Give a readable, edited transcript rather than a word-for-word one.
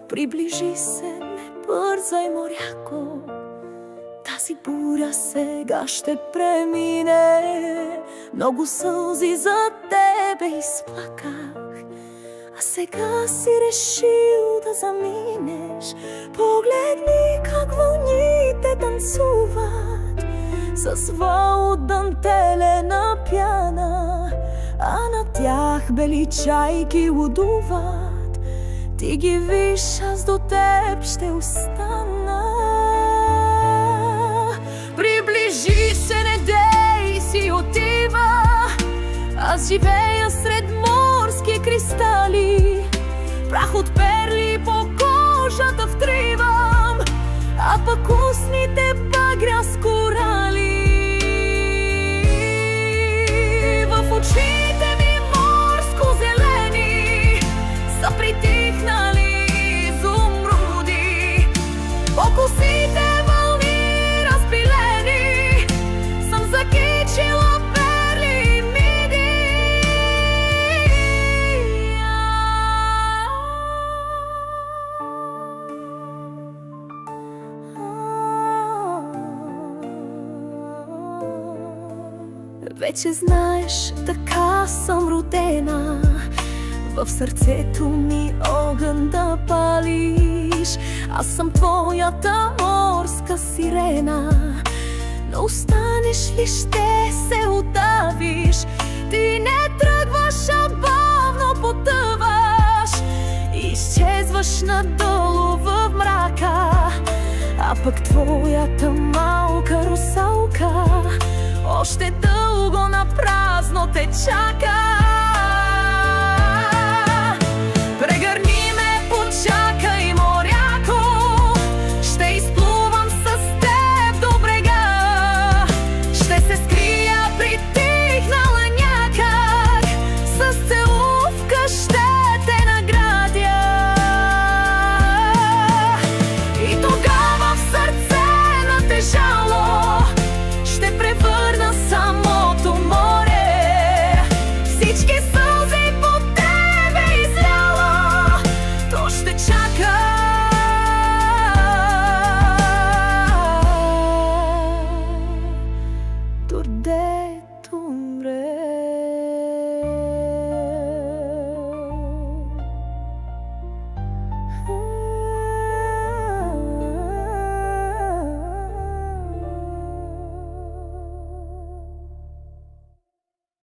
Приближи се, не бързай, моряко, тази буря сега ще премине. Много сълзи за тебе изплаках, а сега си решил да заминеш. Погледни как вълните танцуват с вал от дантелена пяна, а на тях бели чайки лудуват. Ти ги виж, аз до теб ще остана. Приближи се, не дей си отива, аз живея сред морски кристали. Прах от перли по кожата втривам, а пък устните багря с корали. В очите ми морско зелени са притихнали изумруди. По косите вълни разпилени съм закичила перли и миди. Вече знаеш, така съм родена, в сърцето ми огън да палиш. Аз съм твоята морска сирена, но останеш ли ще се удавиш. Ти не тръгваш, а бавно потъваш, изчезваш надолу в мрака, а пък твоята малка русалка още дълго на празно те чака.